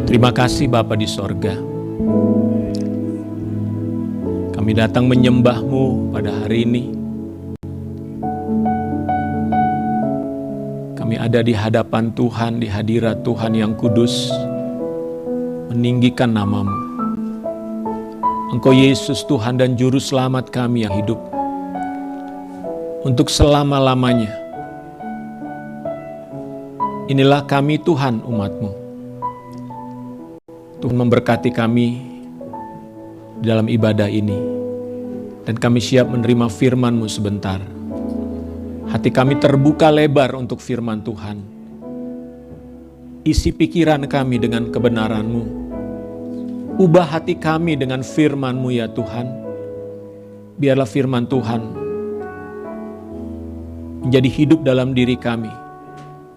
Terima kasih Bapa di sorga. Kami datang menyembah-Mu pada hari ini. Kami ada di hadapan Tuhan, di hadirat Tuhan yang kudus, meninggikan nama-Mu. Engkau Yesus Tuhan dan Juru Selamat kami yang hidup untuk selama-lamanya. Inilah kami Tuhan umat-Mu. Tuhan memberkati kami dalam ibadah ini. Dan kami siap menerima firman-Mu sebentar. Hati kami terbuka lebar untuk firman Tuhan. Isi pikiran kami dengan kebenaran-Mu. Ubah hati kami dengan firman-Mu ya Tuhan. Biarlah firman Tuhan menjadi hidup dalam diri kami.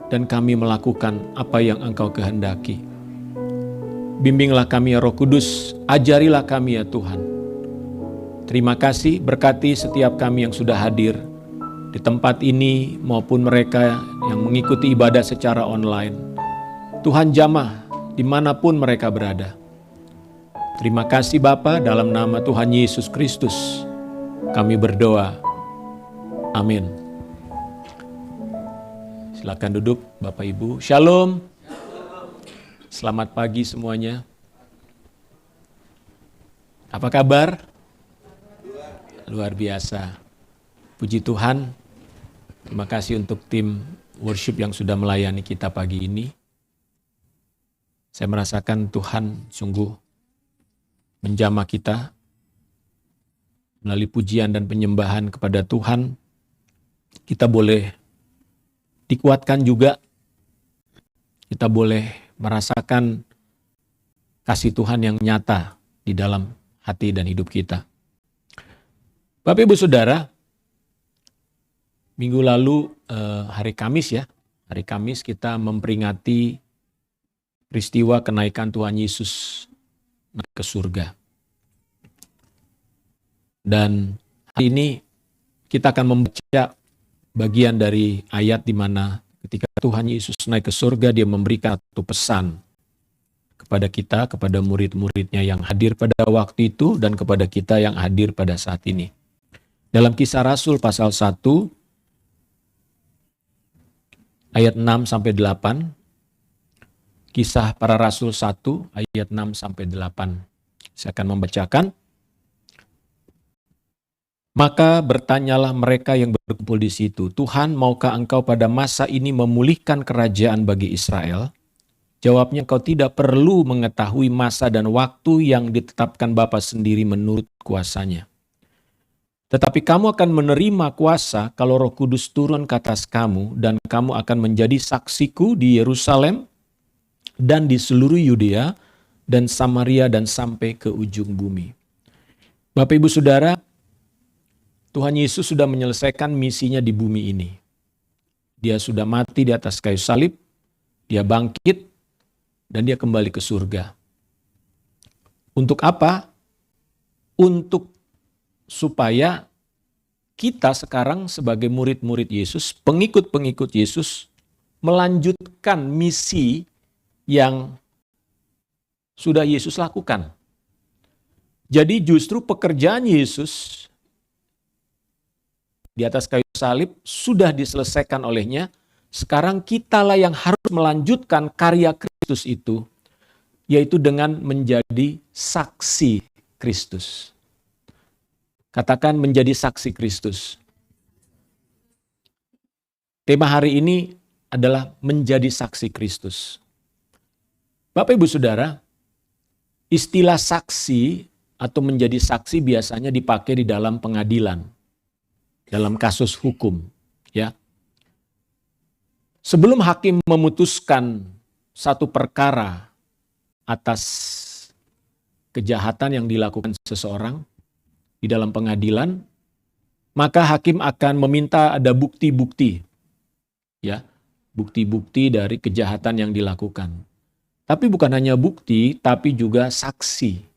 Dan kami melakukan apa yang Engkau kehendaki. Bimbinglah kami ya Roh Kudus, ajarilah kami ya Tuhan. Terima kasih, berkati setiap kami yang sudah hadir di tempat ini maupun mereka yang mengikuti ibadah secara online. Tuhan jamah dimanapun mereka berada. Terima kasih Bapa, dalam nama Tuhan Yesus Kristus kami berdoa. Amin. Silakan duduk Bapak Ibu. Shalom. Selamat pagi semuanya. Apa kabar? Luar biasa. Puji Tuhan. Terima kasih untuk tim worship yang sudah melayani kita pagi ini. Saya merasakan Tuhan sungguh menjamah kita melalui pujian dan penyembahan kepada Tuhan. Kita boleh dikuatkan juga. Kita boleh merasakan kasih Tuhan yang nyata di dalam hati dan hidup kita. Bapak Ibu Saudara, minggu lalu hari Kamis ya, hari Kamis kita memperingati peristiwa kenaikan Tuhan Yesus naik ke surga. Dan hari ini kita akan membaca bagian dari ayat di mana ketika Tuhan Yesus naik ke surga, dia memberikan satu pesan kepada kita, kepada murid-muridnya yang hadir pada waktu itu, dan kepada kita yang hadir pada saat ini. Dalam Kisah Rasul pasal 1, ayat 6-8, Kisah Para Rasul 1, ayat 6-8. Saya akan membacakan. Maka bertanyalah mereka yang berkumpul di situ, Tuhan, maukah Engkau pada masa ini memulihkan kerajaan bagi Israel? Jawabnya, Engkau tidak perlu mengetahui masa dan waktu yang ditetapkan Bapa sendiri menurut kuasanya. Tetapi kamu akan menerima kuasa kalau Roh Kudus turun ke atas kamu, dan kamu akan menjadi saksiku di Yerusalem dan di seluruh Yudea dan Samaria dan sampai ke ujung bumi. Bapak Ibu Saudara, Tuhan Yesus sudah menyelesaikan misinya di bumi ini. Dia sudah mati di atas kayu salib, dia bangkit, dan dia kembali ke surga. Untuk apa? Untuk supaya kita sekarang sebagai murid-murid Yesus, pengikut-pengikut Yesus, melanjutkan misi yang sudah Yesus lakukan. Jadi justru pekerjaan Yesus di atas kayu salib sudah diselesaikan olehnya. Sekarang kitalah yang harus melanjutkan karya Kristus itu, yaitu dengan menjadi saksi Kristus. Katakan menjadi saksi Kristus. Tema hari ini adalah menjadi saksi Kristus. Bapak Ibu Saudara, istilah saksi atau menjadi saksi biasanya dipakai di dalam pengadilan. Dalam kasus hukum, ya. Sebelum hakim memutuskan satu perkara atas kejahatan yang dilakukan seseorang di dalam pengadilan, maka hakim akan meminta ada bukti-bukti, ya, bukti-bukti dari kejahatan yang dilakukan. Tapi bukan hanya bukti, tapi juga saksi.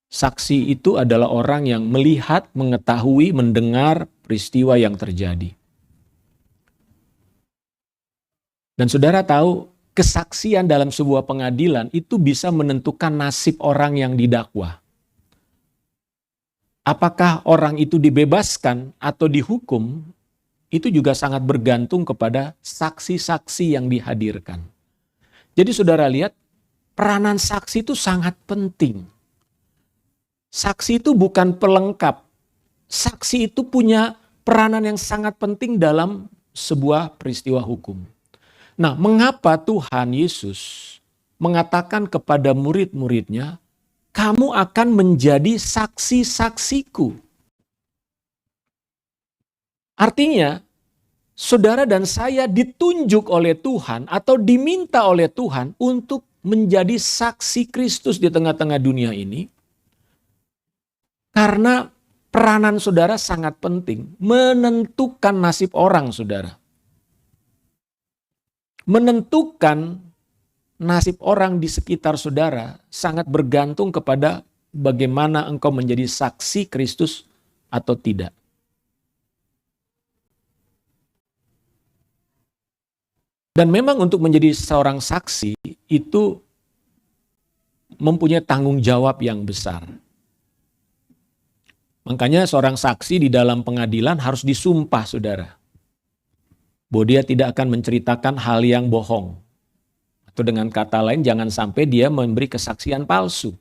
Saksi itu adalah orang yang melihat, mengetahui, mendengar peristiwa yang terjadi. Dan saudara tahu, kesaksian dalam sebuah pengadilan itu bisa menentukan nasib orang yang didakwa. Apakah orang itu dibebaskan atau dihukum, itu juga sangat bergantung kepada saksi-saksi yang dihadirkan. Jadi saudara lihat, peranan saksi itu sangat penting. Saksi itu bukan pelengkap. Saksi itu punya peranan yang sangat penting dalam sebuah peristiwa hukum. Nah, mengapa Tuhan Yesus mengatakan kepada murid-muridnya, kamu akan menjadi saksi-saksiku. Artinya, saudara dan saya ditunjuk oleh Tuhan atau diminta oleh Tuhan untuk menjadi saksi Kristus di tengah-tengah dunia ini. Karena peranan saudara sangat penting, menentukan nasib orang, saudara. Menentukan nasib orang di sekitar saudara sangat bergantung kepada bagaimana engkau menjadi saksi Kristus atau tidak. Dan memang untuk menjadi seorang saksi itu mempunyai tanggung jawab yang besar. Makanya seorang saksi di dalam pengadilan harus disumpah, saudara. Bahwa dia tidak akan menceritakan hal yang bohong. Atau dengan kata lain, jangan sampai dia memberi kesaksian palsu.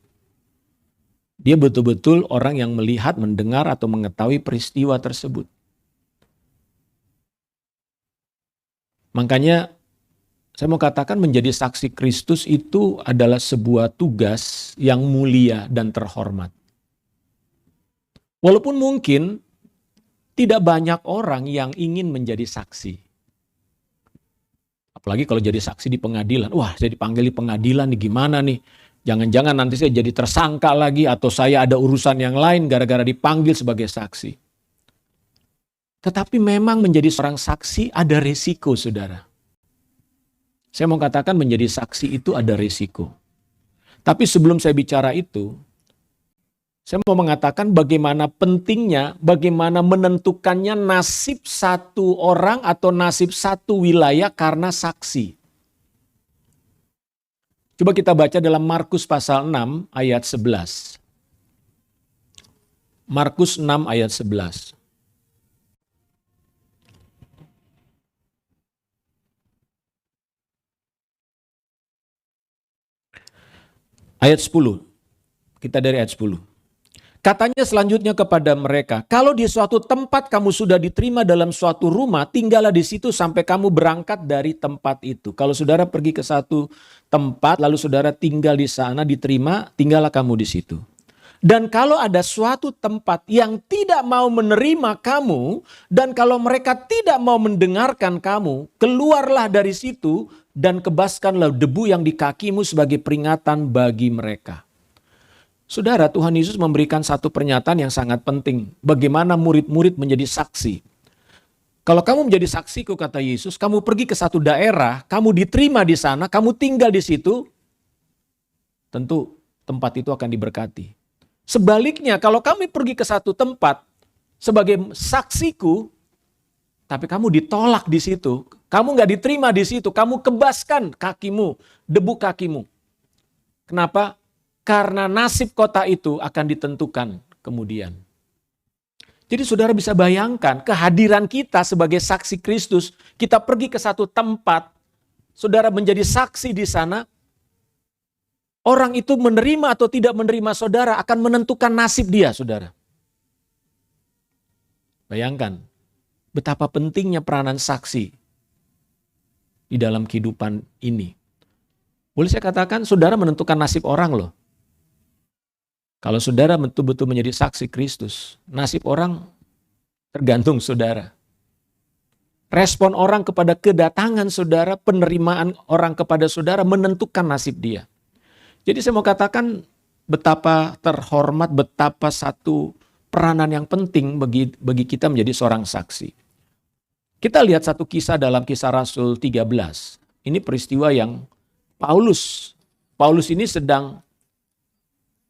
Dia betul-betul orang yang melihat, mendengar, atau mengetahui peristiwa tersebut. Makanya saya mau katakan menjadi saksi Kristus itu adalah sebuah tugas yang mulia dan terhormat. Walaupun mungkin tidak banyak orang yang ingin menjadi saksi. Apalagi kalau jadi saksi di pengadilan. Wah, saya dipanggil di pengadilan nih, gimana nih? Jangan-jangan nanti saya jadi tersangka lagi atau saya ada urusan yang lain gara-gara dipanggil sebagai saksi. Tetapi memang menjadi seorang saksi ada resiko, saudara. Saya mau katakan menjadi saksi itu ada resiko. Tapi sebelum saya bicara itu, saya mau mengatakan bagaimana pentingnya, bagaimana menentukannya nasib satu orang atau nasib satu wilayah karena saksi. Coba kita baca dalam Markus pasal 6 ayat 11. Markus 6 ayat 11. Ayat 10. Kita dari ayat 10. Katanya selanjutnya kepada mereka, kalau di suatu tempat kamu sudah diterima dalam suatu rumah, tinggallah di situ sampai kamu berangkat dari tempat itu. Kalau saudara pergi ke satu tempat, lalu saudara tinggal di sana, diterima, tinggallah kamu di situ. Dan kalau ada suatu tempat yang tidak mau menerima kamu, dan kalau mereka tidak mau mendengarkan kamu, keluarlah dari situ dan kebaskanlah debu yang di kakimu sebagai peringatan bagi mereka. Saudara, Tuhan Yesus memberikan satu pernyataan yang sangat penting. Bagaimana murid-murid menjadi saksi. Kalau kamu menjadi saksiku, kata Yesus, kamu pergi ke satu daerah, kamu diterima di sana, kamu tinggal di situ, tentu tempat itu akan diberkati. Sebaliknya, kalau kami pergi ke satu tempat sebagai saksiku, tapi kamu ditolak di situ, kamu nggak diterima di situ, kamu kebaskan kakimu, debu kakimu. Kenapa? Karena nasib kota itu akan ditentukan kemudian. Jadi saudara bisa bayangkan kehadiran kita sebagai saksi Kristus. Kita pergi ke satu tempat, saudara menjadi saksi di sana. Orang itu menerima atau tidak menerima saudara akan menentukan nasib dia, saudara. Bayangkan betapa pentingnya peranan saksi di dalam kehidupan ini. Boleh saya katakan saudara menentukan nasib orang loh. Kalau saudara betul-betul menjadi saksi Kristus, nasib orang tergantung saudara. Respon orang kepada kedatangan saudara, penerimaan orang kepada saudara menentukan nasib dia. Jadi saya mau katakan betapa terhormat, betapa satu peranan yang penting bagi kita menjadi seorang saksi. Kita lihat satu kisah dalam Kisah Rasul 13. Ini peristiwa yang Paulus ini sedang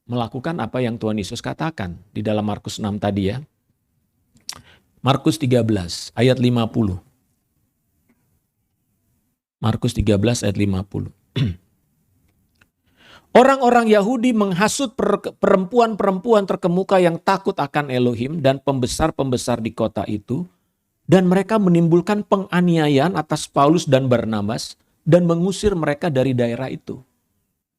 melakukan apa yang Tuhan Yesus katakan di dalam Markus 6 tadi ya. Markus 13 ayat 50. Markus 13 ayat 50. Orang-orang Yahudi menghasut perempuan-perempuan terkemuka yang takut akan Elohim dan pembesar-pembesar di kota itu. Dan mereka menimbulkan penganiayaan atas Paulus dan Barnabas dan mengusir mereka dari daerah itu.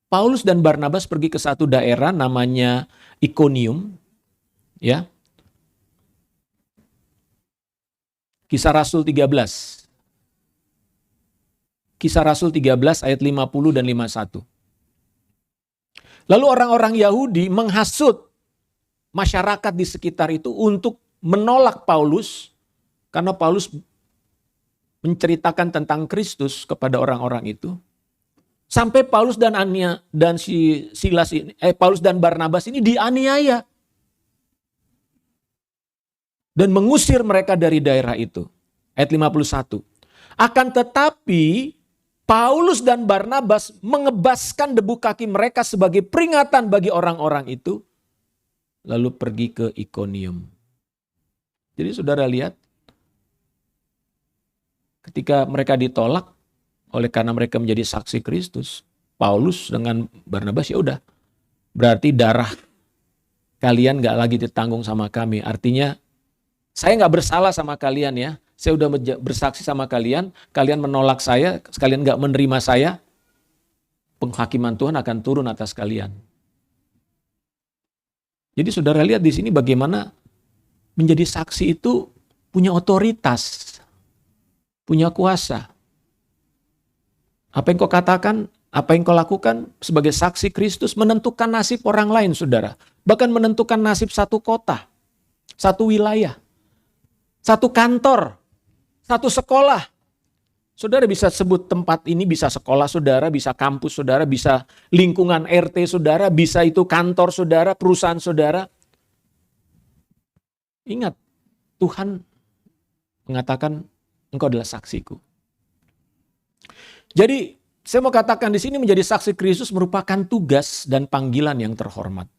Paulus dan Barnabas pergi ke satu daerah namanya Ikonium. Ya. Kisah Rasul 13. Kisah Rasul 13 ayat 50 dan 51. Lalu orang-orang Yahudi menghasut masyarakat di sekitar itu untuk menolak Paulus karena Paulus menceritakan tentang Kristus kepada orang-orang itu. Sampai Paulus dan Paulus dan Barnabas ini dianiaya dan mengusir mereka dari daerah itu. Ayat 51. Akan tetapi Paulus dan Barnabas mengebaskan debu kaki mereka sebagai peringatan bagi orang-orang itu, lalu pergi ke Ikonium. Jadi saudara lihat, ketika mereka ditolak oleh karena mereka menjadi saksi Kristus, Paulus dengan Barnabas ya udah, berarti darah kalian gak lagi ditanggung sama kami. Artinya saya gak bersalah sama kalian ya. Saya udah bersaksi sama kalian, kalian menolak saya, kalian gak menerima saya, penghakiman Tuhan akan turun atas kalian. Jadi saudara lihat di sini bagaimana menjadi saksi itu punya otoritas, punya kuasa. Apa yang kau katakan, apa yang kau lakukan sebagai saksi Kristus menentukan nasib orang lain, saudara. Bahkan menentukan nasib satu kota, satu wilayah, satu kantor, satu sekolah. Saudara bisa sebut tempat ini, bisa sekolah saudara, bisa kampus saudara, bisa lingkungan RT saudara, bisa itu kantor saudara, perusahaan saudara. Ingat, Tuhan mengatakan engkau adalah saksiku. Jadi saya mau katakan di sini menjadi saksi Kristus merupakan tugas dan panggilan yang terhormat.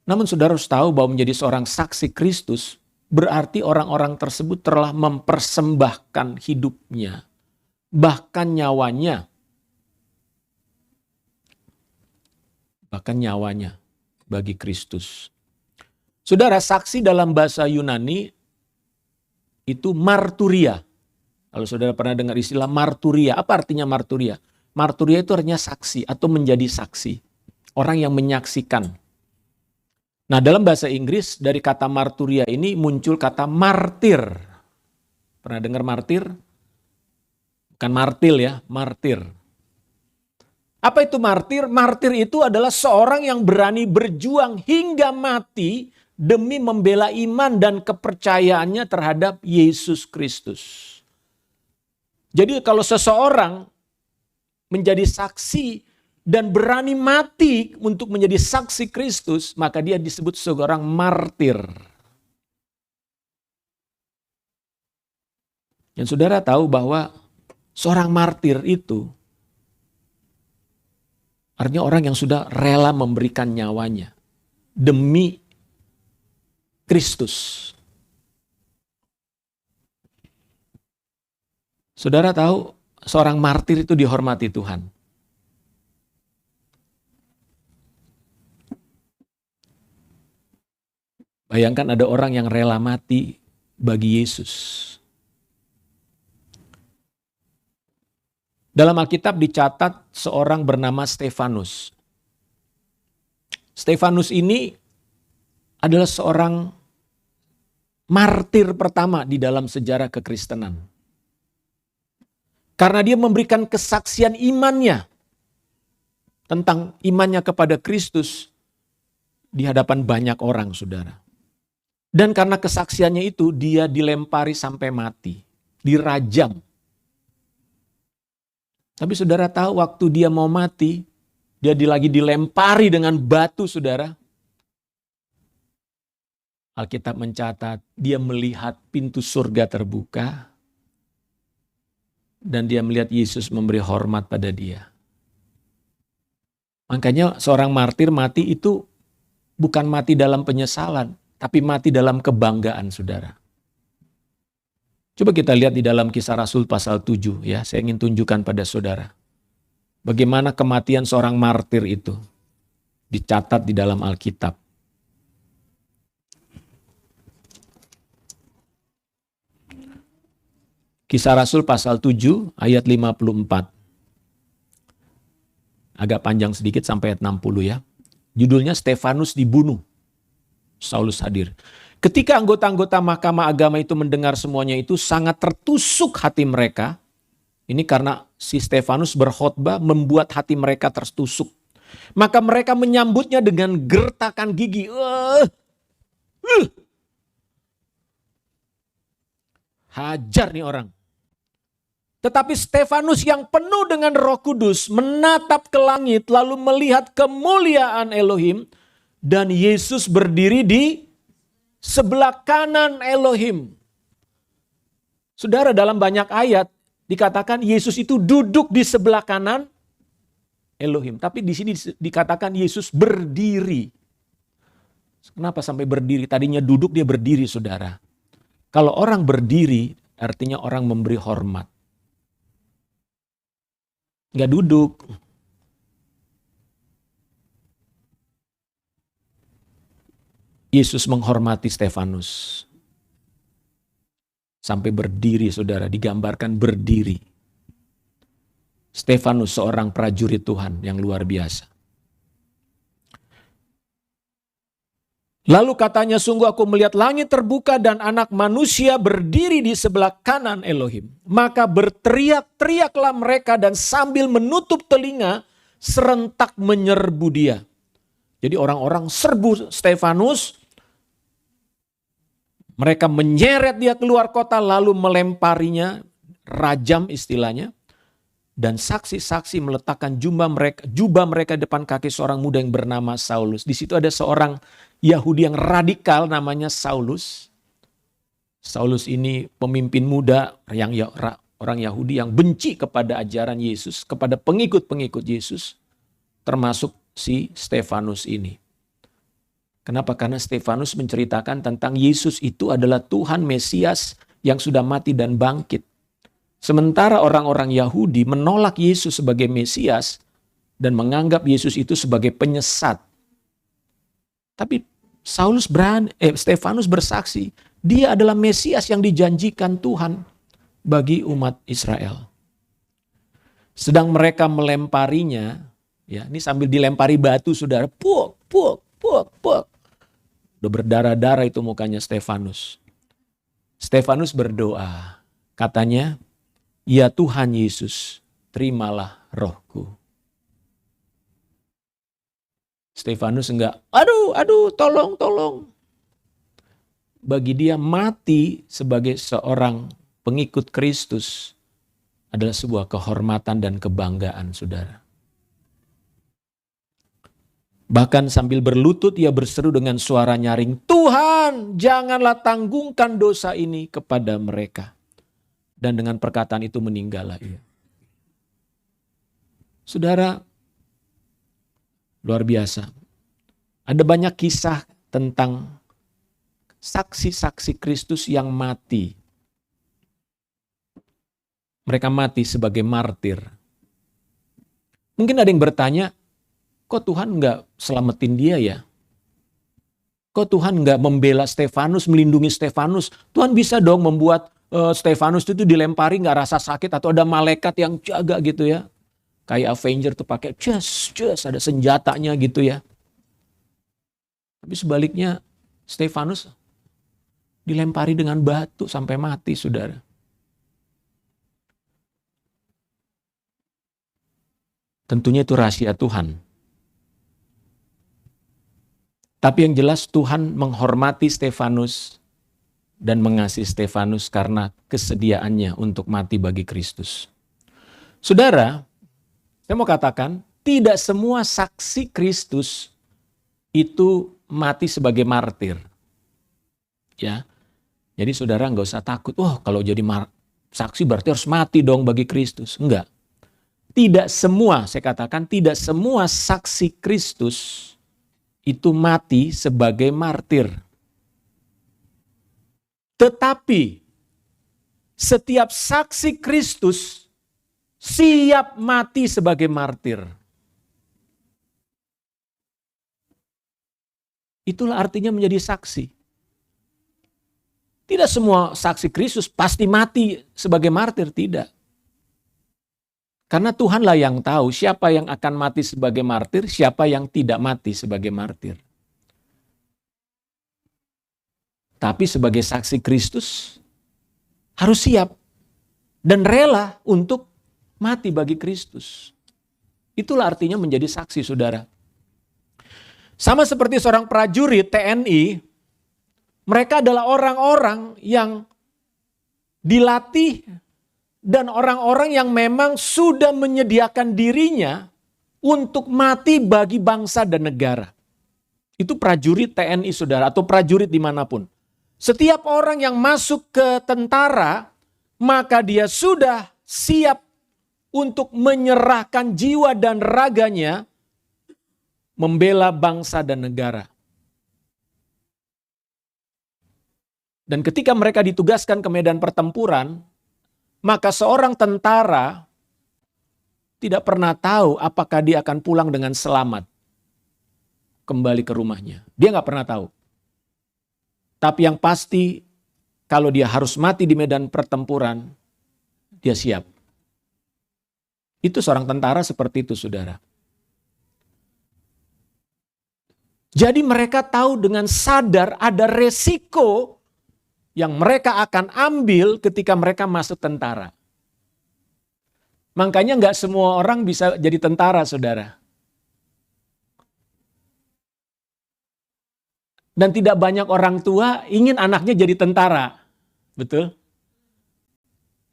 Namun saudara harus tahu bahwa menjadi seorang saksi Kristus berarti orang-orang tersebut telah mempersembahkan hidupnya, bahkan nyawanya bagi Kristus. Saudara, saksi dalam bahasa Yunani itu marturia. Kalau saudara pernah dengar istilah marturia, apa artinya marturia? Marturia itu artinya saksi atau menjadi saksi. Orang yang menyaksikan. Nah, dalam bahasa Inggris dari kata marturia ini muncul kata martir. Pernah dengar martir? Bukan martil ya, martir. Apa itu martir? Martir itu adalah seorang yang berani berjuang hingga mati demi membela iman dan kepercayaannya terhadap Yesus Kristus. Jadi kalau seseorang menjadi saksi dan berani mati untuk menjadi saksi Kristus, maka dia disebut seorang martir. Dan saudara tahu bahwa seorang martir itu artinya orang yang sudah rela memberikan nyawanya demi Kristus. Saudara tahu seorang martir itu dihormati Tuhan. Bayangkan ada orang yang rela mati bagi Yesus. Dalam Alkitab dicatat seorang bernama Stefanus. Stefanus ini adalah seorang martir pertama di dalam sejarah kekristenan. Karena dia memberikan kesaksian imannya tentang imannya kepada Kristus di hadapan banyak orang, saudara. Dan karena kesaksiannya itu dia dilempari sampai mati, dirajam. Tapi saudara tahu waktu dia mau mati, dia lagi dilempari dengan batu, saudara. Alkitab mencatat dia melihat pintu surga terbuka dan dia melihat Yesus memberi hormat pada dia. Makanya seorang martir mati itu bukan mati dalam penyesalan, tapi mati dalam kebanggaan, saudara. Coba kita lihat di dalam Kisah Rasul pasal 7 ya. Saya ingin tunjukkan pada saudara. Bagaimana kematian seorang martir itu dicatat di dalam Alkitab. Kisah Rasul pasal 7 ayat 54. Agak panjang sedikit sampai ayat 60 ya. Judulnya Stefanus dibunuh. Saulus hadir. Ketika anggota-anggota mahkamah agama itu mendengar semuanya itu sangat tertusuk hati mereka. Ini karena si Stefanus berkhotbah membuat hati mereka tertusuk. Maka mereka menyambutnya dengan gertakan gigi. Hajar nih orang. Tetapi Stefanus yang penuh dengan Roh Kudus menatap ke langit lalu melihat kemuliaan Elohim dan Yesus berdiri di sebelah kanan Elohim. Saudara, dalam banyak ayat dikatakan Yesus itu duduk di sebelah kanan Elohim. Tapi di sini dikatakan Yesus berdiri. Kenapa sampai berdiri? Tadinya duduk, dia berdiri, saudara. Kalau orang berdiri artinya orang memberi hormat. Nggak duduk. Yesus menghormati Stefanus. Sampai berdiri, saudara, digambarkan berdiri. Stefanus seorang prajurit Tuhan yang luar biasa. Lalu katanya, sungguh aku melihat langit terbuka dan anak manusia berdiri di sebelah kanan Elohim. Maka berteriak-teriaklah mereka dan sambil menutup telinga serentak menyerbu dia. Jadi orang-orang serbu Stefanus. Mereka menyeret dia keluar kota lalu melemparinya, rajam istilahnya. Dan saksi-saksi meletakkan jubah mereka depan kaki seorang muda yang bernama Saulus. Di situ ada seorang Yahudi yang radikal namanya Saulus. Saulus ini pemimpin muda orang Yahudi yang benci kepada ajaran Yesus, kepada pengikut-pengikut Yesus, termasuk si Stefanus ini. Kenapa? Karena Stefanus menceritakan tentang Yesus itu adalah Tuhan Mesias yang sudah mati dan bangkit. Sementara orang-orang Yahudi menolak Yesus sebagai Mesias dan menganggap Yesus itu sebagai penyesat. Tapi Stefanus bersaksi, dia adalah Mesias yang dijanjikan Tuhan bagi umat Israel. Sedang mereka melemparinya, ya, ini sambil dilempari batu, saudara, puk. Udah berdarah-darah itu mukanya Stefanus. Stefanus berdoa, katanya, ya Tuhan Yesus, terimalah rohku. Stefanus enggak, aduh, tolong. Bagi dia mati sebagai seorang pengikut Kristus adalah sebuah kehormatan dan kebanggaan, saudara. Bahkan sambil berlutut ia berseru dengan suara nyaring, Tuhan, janganlah tanggungkan dosa ini kepada mereka. Dan dengan perkataan itu meninggallah ia. Saudara, luar biasa. Ada banyak kisah tentang saksi-saksi Kristus yang mati. Mereka mati sebagai martir. Mungkin ada yang bertanya, kok Tuhan enggak selamatin dia ya? Kok Tuhan enggak membela Stefanus, melindungi Stefanus? Tuhan bisa dong membuat Stefanus itu dilempari nggak rasa sakit atau ada malaikat yang jaga gitu ya. Kayak Avenger tuh pakai just ada senjatanya gitu ya. Tapi sebaliknya Stefanus dilempari dengan batu sampai mati, saudara. Tentunya itu rahasia Tuhan. Tapi yang jelas Tuhan menghormati Stefanus dan mengasihi Stefanus karena kesediaannya untuk mati bagi Kristus. Saudara, saya mau katakan, tidak semua saksi Kristus itu mati sebagai martir. Ya. Jadi saudara nggak usah takut, kalau jadi saksi berarti harus mati dong bagi Kristus. Enggak. Tidak semua, saya katakan tidak semua saksi Kristus itu mati sebagai martir. Tetapi Setiap saksi Kristus siap mati sebagai martir. Itulah artinya menjadi saksi. Tidak semua saksi Kristus pasti mati sebagai martir, tidak. Karena Tuhanlah yang tahu siapa yang akan mati sebagai martir, siapa yang tidak mati sebagai martir. Tapi sebagai saksi Kristus harus siap dan rela untuk mati bagi Kristus. Itulah artinya menjadi saksi, saudara. Sama seperti seorang prajurit TNI, mereka adalah orang-orang yang dilatih dan orang-orang yang memang sudah menyediakan dirinya untuk mati bagi bangsa dan negara. Itu prajurit TNI, saudara, atau prajurit dimanapun. Setiap orang yang masuk ke tentara, maka dia sudah siap untuk menyerahkan jiwa dan raganya membela bangsa dan negara. Dan ketika mereka ditugaskan ke medan pertempuran, maka seorang tentara tidak pernah tahu apakah dia akan pulang dengan selamat kembali ke rumahnya. Dia nggak pernah tahu. Tapi yang pasti, kalau dia harus mati di medan pertempuran, dia siap. Itu seorang tentara seperti itu, saudara. Jadi mereka tahu dengan sadar ada resiko yang mereka akan ambil ketika mereka masuk tentara. Makanya nggak semua orang bisa jadi tentara, saudara. Dan tidak banyak orang tua ingin anaknya jadi tentara. Betul?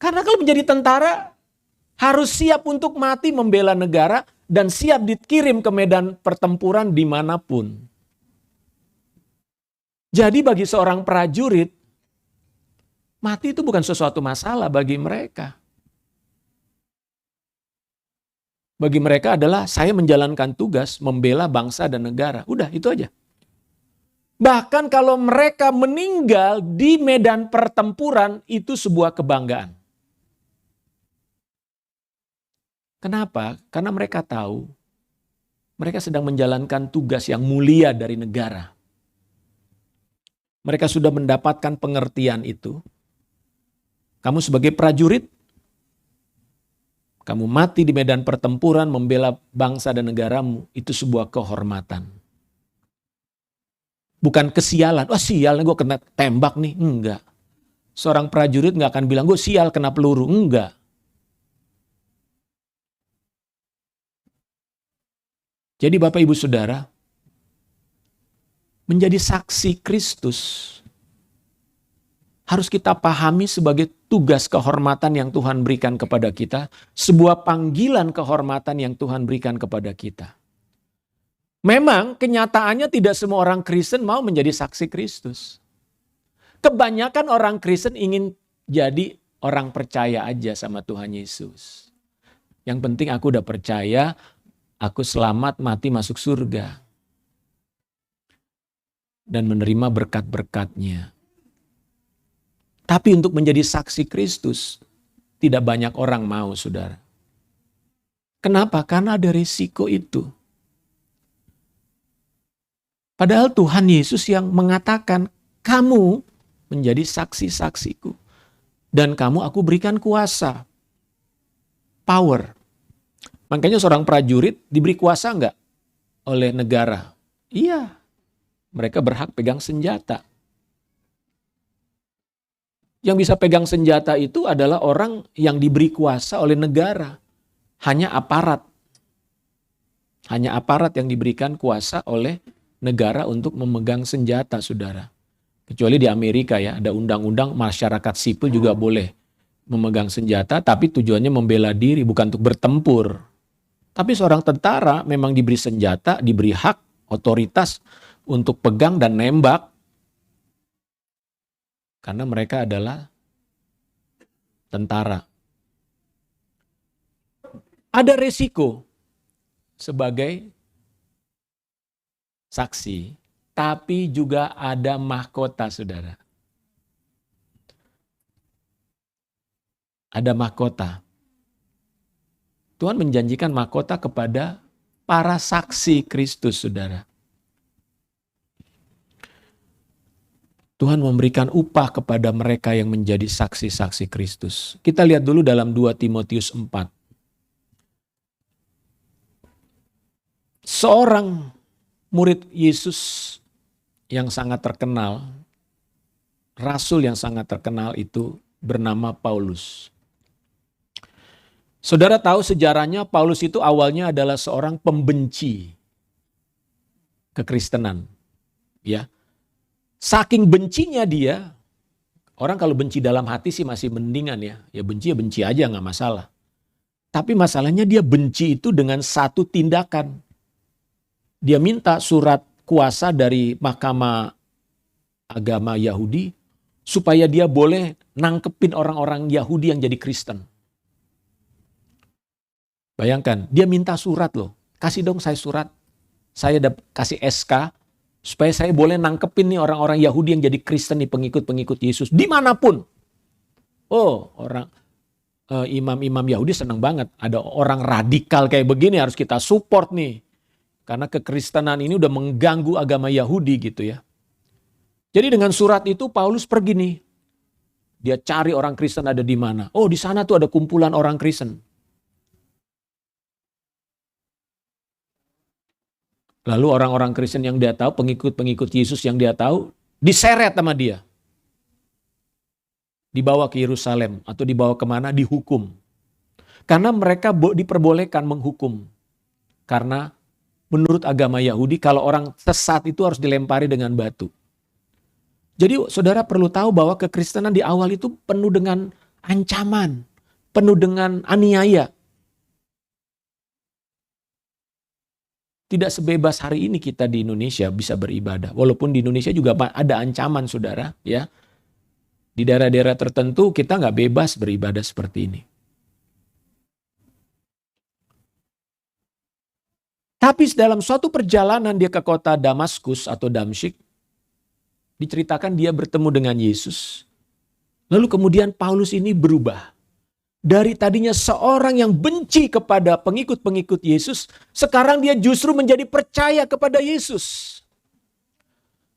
Karena kalau menjadi tentara harus siap untuk mati membela negara dan siap dikirim ke medan pertempuran dimanapun. Jadi bagi seorang prajurit, mati itu bukan sesuatu masalah bagi mereka. Bagi mereka adalah saya menjalankan tugas membela bangsa dan negara. Udah, itu aja. Bahkan kalau mereka meninggal di medan pertempuran, itu sebuah kebanggaan. Kenapa? Karena mereka tahu mereka sedang menjalankan tugas yang mulia dari negara. Mereka sudah mendapatkan pengertian itu. Kamu sebagai prajurit, kamu mati di medan pertempuran membela bangsa dan negaramu, itu sebuah kehormatan. Bukan kesialan, wah sial gue kena tembak nih, enggak. Seorang prajurit gak akan bilang, gue sial kena peluru, enggak. Jadi Bapak Ibu Saudara, menjadi saksi Kristus harus kita pahami sebagai tugas kehormatan yang Tuhan berikan kepada kita, sebuah panggilan kehormatan yang Tuhan berikan kepada kita. Memang kenyataannya tidak semua orang Kristen mau menjadi saksi Kristus. Kebanyakan orang Kristen ingin jadi orang percaya aja sama Tuhan Yesus. Yang penting aku udah percaya, aku selamat mati masuk surga. Dan menerima berkat-berkatnya. Tapi untuk menjadi saksi Kristus, tidak banyak orang mau, saudara. Kenapa? Karena ada risiko itu. Padahal Tuhan Yesus yang mengatakan, kamu menjadi saksi-saksiku. Dan kamu aku berikan kuasa. Power. Makanya seorang prajurit diberi kuasa enggak oleh negara? Iya. Mereka berhak pegang senjata. Yang bisa pegang senjata itu adalah orang yang diberi kuasa oleh negara. Hanya aparat. Hanya aparat yang diberikan kuasa oleh negara untuk memegang senjata, saudara. Kecuali di Amerika ya, ada undang-undang masyarakat sipil juga boleh memegang senjata, tapi tujuannya membela diri, bukan untuk bertempur. Tapi seorang tentara memang diberi senjata, diberi hak, otoritas untuk pegang dan nembak. Karena mereka adalah tentara. Ada resiko sebagai saksi, tapi juga ada mahkota, saudara. ada mahkota. Tuhan menjanjikan mahkota kepada para saksi Kristus, saudara. Tuhan memberikan upah kepada mereka yang menjadi saksi-saksi Kristus. Kita lihat dulu dalam 2 Timotius 4. Seorang murid Yesus yang sangat terkenal, rasul yang sangat terkenal itu bernama Paulus. Saudara tahu sejarahnya, Paulus itu awalnya adalah seorang pembenci kekristenan. Ya. Saking bencinya dia, orang kalau benci dalam hati sih masih mendingan ya. Ya benci aja gak masalah. Tapi masalahnya dia benci itu dengan satu tindakan. Dia minta surat kuasa dari Mahkamah Agama Yahudi supaya dia boleh nangkepin orang-orang Yahudi yang jadi Kristen. Bayangkan, dia minta surat loh. Kasih dong saya surat. Saya kasih SK. Supaya saya boleh nangkepin nih orang-orang Yahudi yang jadi Kristen nih, pengikut-pengikut Yesus. Dimanapun. Oh, imam-imam Yahudi senang banget. Ada orang radikal kayak begini harus kita support nih. Karena kekristenan ini udah mengganggu agama Yahudi gitu ya. Jadi dengan surat itu Paulus pergi nih. Dia cari orang Kristen ada di mana. Oh, di sana tuh ada kumpulan orang Kristen. Lalu orang-orang Kristen yang dia tahu, pengikut-pengikut Yesus yang dia tahu, diseret sama dia. Dibawa ke Yerusalem atau dibawa kemana, dihukum. Karena mereka diperbolehkan menghukum. Karena menurut agama Yahudi, kalau orang sesat itu harus dilempari dengan batu. Jadi saudara perlu tahu bahwa kekristenan di awal itu penuh dengan ancaman, penuh dengan aniaya. Tidak sebebas hari ini kita di Indonesia bisa beribadah. Walaupun di Indonesia juga ada ancaman saudara. Ya, di daerah-daerah tertentu kita nggak bebas beribadah seperti ini. Tapi dalam suatu perjalanan dia ke kota Damaskus atau Damsyik. Diceritakan dia bertemu dengan Yesus. Lalu kemudian Paulus ini berubah. Dari tadinya seorang yang benci kepada pengikut-pengikut Yesus, sekarang dia justru menjadi percaya kepada Yesus.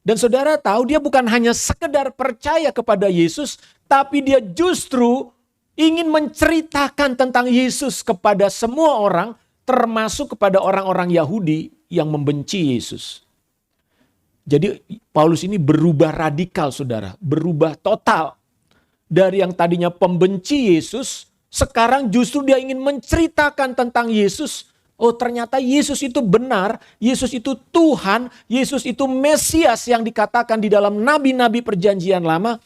Dan saudara tahu dia bukan hanya sekedar percaya kepada Yesus, tapi dia justru ingin menceritakan tentang Yesus kepada semua orang, termasuk kepada orang-orang Yahudi yang membenci Yesus. Jadi Paulus ini berubah radikal saudara, berubah total. Dari yang tadinya pembenci Yesus, sekarang justru dia ingin menceritakan tentang Yesus. Oh ternyata Yesus itu benar, Yesus itu Tuhan, Yesus itu Mesias yang dikatakan di dalam nabi-nabi perjanjian lama.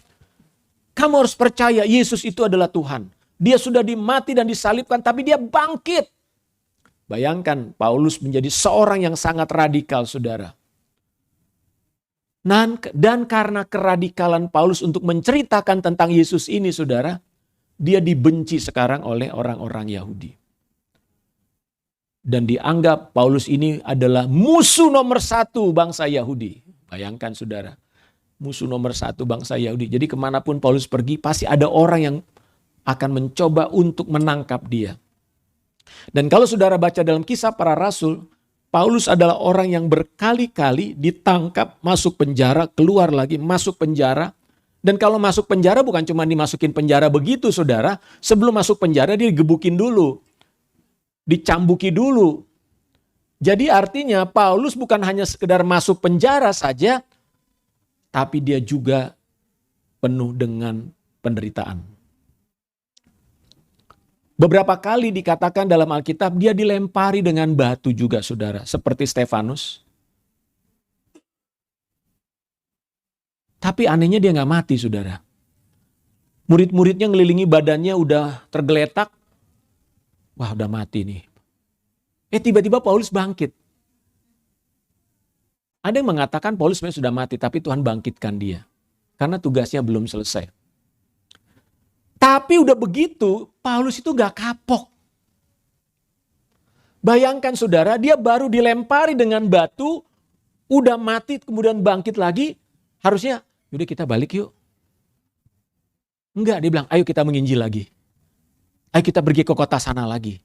Kamu harus percaya Yesus itu adalah Tuhan. Dia sudah dimati dan disalibkan tapi dia bangkit. Bayangkan Paulus menjadi seorang yang sangat radikal saudara. Dan karena keradikalan Paulus untuk menceritakan tentang Yesus ini saudara, dia dibenci sekarang oleh orang-orang Yahudi. Dan dianggap Paulus ini adalah musuh nomor satu bangsa Yahudi. Bayangkan saudara, musuh nomor satu bangsa Yahudi. Jadi kemanapun Paulus pergi pasti ada orang yang akan mencoba untuk menangkap dia. Dan kalau saudara baca dalam Kisah Para Rasul, Paulus adalah orang yang berkali-kali ditangkap, masuk penjara, keluar lagi, masuk penjara. Dan kalau masuk penjara bukan cuma dimasukin penjara begitu saudara. Sebelum masuk penjara dia digebukin dulu. Dicambuki dulu. Jadi artinya Paulus bukan hanya sekedar masuk penjara saja. Tapi dia juga penuh dengan penderitaan. Beberapa kali dikatakan dalam Alkitab dia dilempari dengan batu juga saudara. Seperti Stefanus. Tapi anehnya dia gak mati saudara. Murid-muridnya ngelilingi badannya udah tergeletak. Wah udah mati nih. Tiba-tiba Paulus bangkit. Ada yang mengatakan Paulus sebenarnya sudah mati tapi Tuhan bangkitkan dia. Karena tugasnya belum selesai. Tapi udah begitu Paulus itu gak kapok. Bayangkan saudara dia baru dilempari dengan batu. Udah mati kemudian bangkit lagi. Harusnya yaudah kita balik yuk. Enggak, dia bilang ayo kita menginjil lagi. Ayo kita pergi ke kota sana lagi.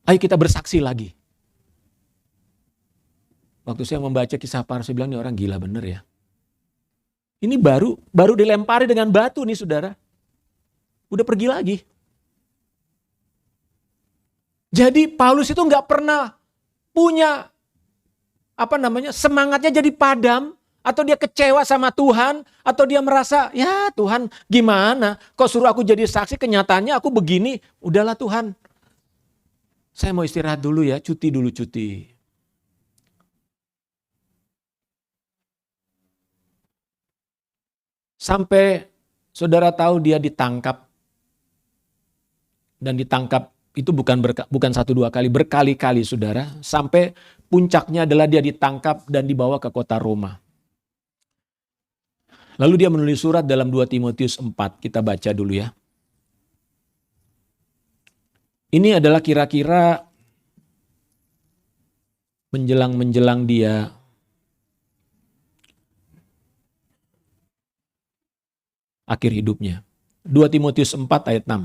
Ayo kita bersaksi lagi. Waktu saya membaca kisah Paulus, saya bilang ini orang gila bener ya. Ini baru dilempari dengan batu nih saudara. Udah pergi lagi. Jadi Paulus itu nggak pernah punya semangatnya jadi padam, atau dia kecewa sama Tuhan, atau dia merasa ya Tuhan gimana, kok suruh aku jadi saksi, kenyataannya aku begini. Udahlah Tuhan, saya mau istirahat dulu ya, cuti. Sampai saudara tahu dia ditangkap. Dan ditangkap itu bukan 1-2 kali, berkali-kali saudara. Sampai puncaknya adalah dia ditangkap dan dibawa ke kota Roma. Lalu dia menulis surat dalam 2 Timotius 4, kita baca dulu ya. Ini adalah kira-kira menjelang dia akhir hidupnya. 2 Timotius 4 ayat 6.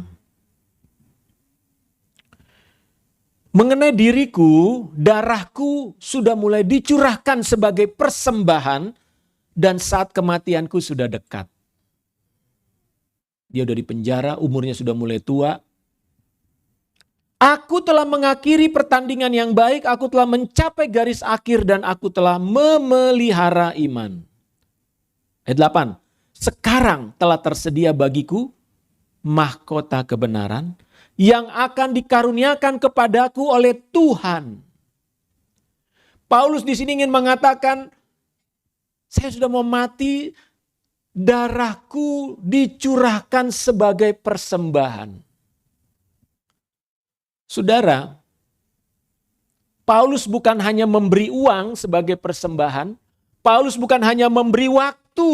Mengenai diriku, darahku sudah mulai dicurahkan sebagai persembahan dan saat kematianku sudah dekat. Dia udah di penjara, umurnya sudah mulai tua. Aku telah mengakhiri pertandingan yang baik, aku telah mencapai garis akhir dan aku telah memelihara iman. Ayat 8. Sekarang telah tersedia bagiku mahkota kebenaran yang akan dikaruniakan kepadaku oleh Tuhan. Paulus di sini ingin mengatakan, saya sudah mau mati, darahku dicurahkan sebagai persembahan. Saudara, Paulus bukan hanya memberi uang sebagai persembahan, Paulus bukan hanya memberi waktu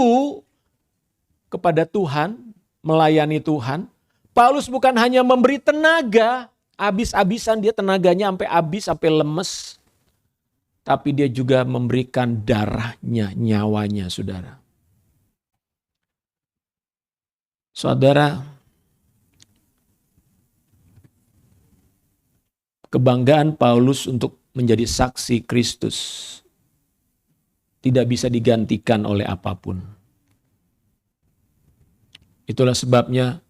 kepada Tuhan, melayani Tuhan. Paulus bukan hanya memberi tenaga, habis-habisan dia tenaganya sampai habis, sampai lemes. Tapi dia juga memberikan darahnya, nyawanya saudara. Saudara, kebanggaan Paulus untuk menjadi saksi Kristus tidak bisa digantikan oleh apapun. Itulah sebabnya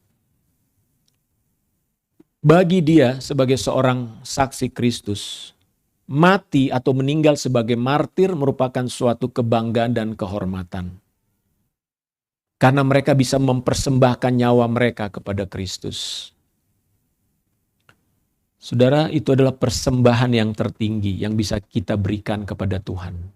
bagi dia sebagai seorang saksi Kristus, mati atau meninggal sebagai martir merupakan suatu kebanggaan dan kehormatan. Karena mereka bisa mempersembahkan nyawa mereka kepada Kristus. Saudara, itu adalah persembahan yang tertinggi yang bisa kita berikan kepada Tuhan.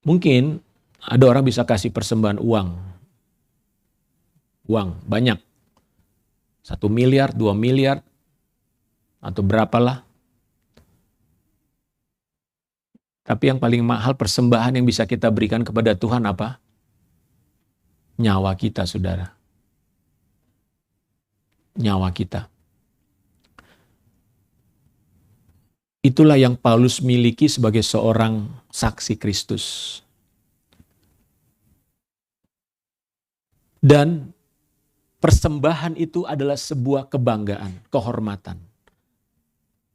Mungkin ada orang bisa kasih persembahan uang. Uang banyak. 1 miliar, 2 miliar, atau berapalah. Tapi yang paling mahal persembahan yang bisa kita berikan kepada Tuhan apa? Nyawa kita, saudara. Nyawa kita. Itulah yang Paulus miliki sebagai seorang saksi Kristus. Dan persembahan itu adalah sebuah kebanggaan, kehormatan.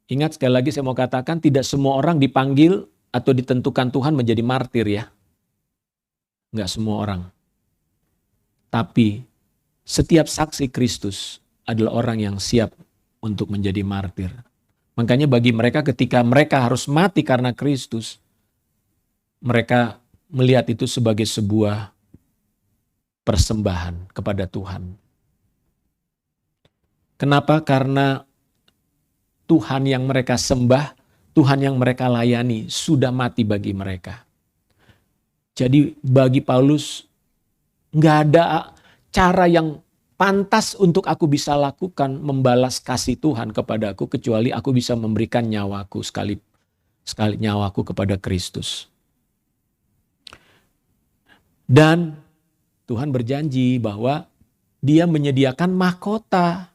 Ingat sekali lagi saya mau katakan, tidak semua orang dipanggil atau ditentukan Tuhan menjadi martir ya. Enggak semua orang. Tapi setiap saksi Kristus adalah orang yang siap untuk menjadi martir. Makanya bagi mereka ketika mereka harus mati karena Kristus, mereka melihat itu sebagai sebuah persembahan kepada Tuhan. Kenapa? Karena Tuhan yang mereka sembah, Tuhan yang mereka layani sudah mati bagi mereka. Jadi bagi Paulus nggak ada cara yang pantas untuk aku bisa lakukan membalas kasih Tuhan kepada aku kecuali aku bisa memberikan nyawaku sekali nyawaku kepada Kristus. Dan Tuhan berjanji bahwa Dia menyediakan mahkota.